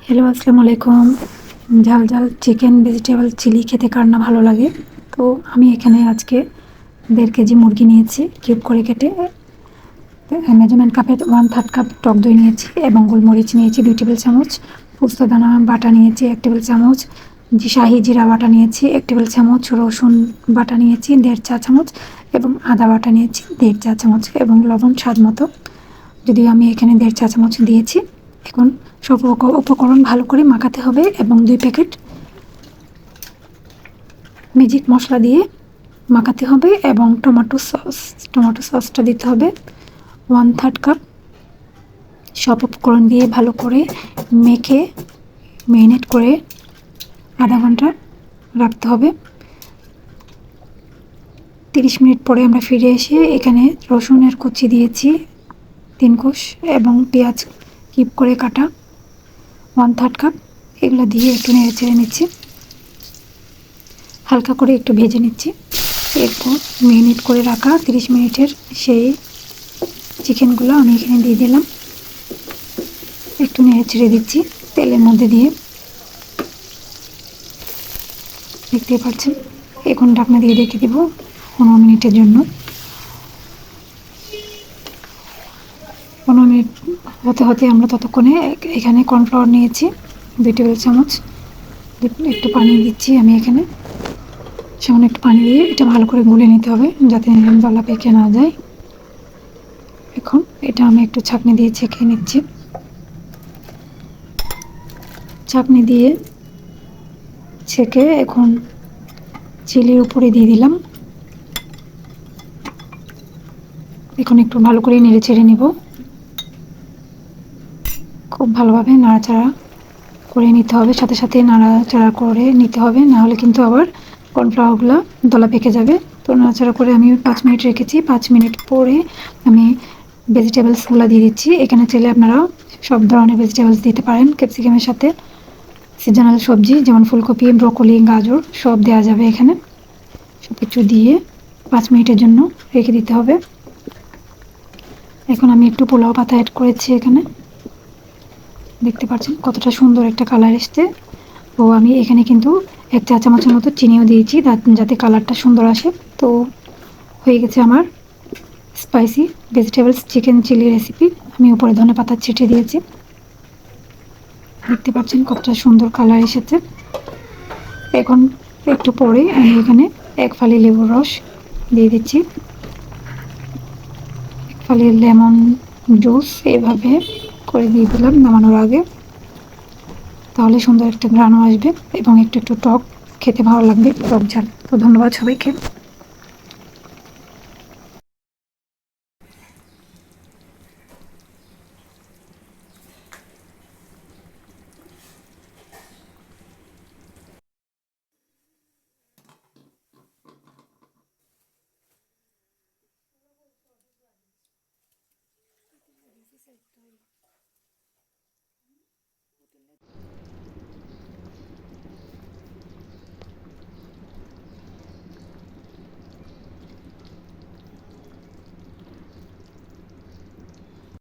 Hello, আসসালামু আলাইকুম। ঝাল ঝাল চিকেন ভেজিটেবল চিলি খেতে কার না ভালো লাগে। তো আমি এখানে আজকে 1.5 কেজি মুরগি নিয়েছি কিউব করে কেটে। মেজারমেন্ট কাপের 1/3 কাপ টক দই নিয়েছি এবং গোলমরিচ নিয়েছি 2 টেবিল চামচ, পোস্তদানা বাটা নিয়েছি 1 টেবিল চামচ, শাহি জিরা বাটা নিয়েছি 1 টেবিল চামচ, রসুন বাটা নিয়েছি 1.5 চা চামচ এবং আদা বাটা নিয়েছি 1.5 চা চামচ এবং লবণ স্বাদ মতো, যদিও আমি এখানে 1.5 চা চামচ দিয়েছি। এখন সব উপকরণ ভালো করে মাখাতে হবে এবং 2 প্যাকেট ম্যাজিক মশলা দিয়ে মাখাতে হবে এবং টমেটো সসটা দিতে হবে 1/3 কাপ। সব উপকরণ দিয়ে ভালো করে মেখে ম্যারিনেট করে আধা ঘন্টা রাখতে হবে। 30 মিনিট পরে আমরা ফিরে এসে এখানে রসুনের কুচি দিয়েছি 3 কোষ এবং পেঁয়াজ কিউব করে কাটা 1/3 কাপ। এগুলো দিয়ে একটু নেড়ে চেড়ে নিচ্ছি, হালকা করে একটু ভেজে নিচ্ছি। এরপর ম্যারিনেট করে রাখা 30 মিনিটের সেই চিকেনগুলো আমি এখানে দিয়ে দিলাম, একটু নেড়ে ছেড়ে দিচ্ছি তেলের মধ্যে দিয়ে। দেখতে পাচ্ছেন, এখন ঢাকনা দিয়ে রেখে দিব 15 মিনিটের জন্য। 15 মিনিট হতে হতে আমরা ততক্ষণে এখানে কর্নফ্লাওয়ার নিয়েছি 2 টেবিল চামচ, একটু পানি দিচ্ছি আমি এখানে, সামান্য একটু পানি দিয়ে এটা ভালো করে গুলে নিতে হবে যাতে দলা পেকে না যায়। এখন এটা আমি একটু ছাঁকনি দিয়ে ছেঁকে নিচ্ছি, ছাঁকনি দিয়ে ছেঁকে এখন চিলির উপরে দিয়ে দিলাম। এখন একটু ভালো করে নেড়ে ছেড়ে নিব, খুব ভালোভাবে নাড়াচাড়া করে নিতে হবে, সাথে সাথে নাড়াচাড়া করে নিতে হবে, না হলে কিন্তু আবার কর্নফ্লাওয়ারগুলো দলা পেকে যাবে। তো নাড়াচাড়া করে আমি 5 মিনিট রেখেছি। 5 মিনিট পরে আমি ভেজিটেবলসগুলো দিয়ে দিচ্ছি। এখানে চাইলে আপনারা সব ধরনের ভেজিটেবলস দিতে পারেন, ক্যাপসিকামের সাথে সিজনাল সবজি যেমন ফুলকপি, ব্রকলি, গাজর সব দেওয়া যাবে এখানে। সব কিছু দিয়ে 5 মিনিটের জন্য রেখে দিতে হবে। এখন আমি একটু পোলাও পাতা অ্যাড করেছি এখানে, দেখতে পাচ্ছেন কতটা সুন্দর একটা কালার এসছে। তো আমি এখানে কিন্তু 1 চা চামচের মতো চিনিও দিয়েছি যাতে কালারটা সুন্দর আসে। তো হয়ে গেছে আমার spicy vegetables chicken chilli recipe. আমি উপরে ধনেপাতা ছিটিয়ে দিয়েছি, দেখতে পাচ্ছেন কতটা সুন্দর কালার এসেছে। এখন একটু পরে আমি এখানে 1 ফালি লেবুর রস দিয়ে দিচ্ছি, 1 ফালি লেমন জুস এভাবে করে দিয়ে দিলাম নামানোর আগে, তাহলে সুন্দর একটা ঘ্রাণও আসবে এবং একটু একটু টক খেতে ভালো লাগবে, টক ঝাল। তো ধন্যবাদ সবাইকে।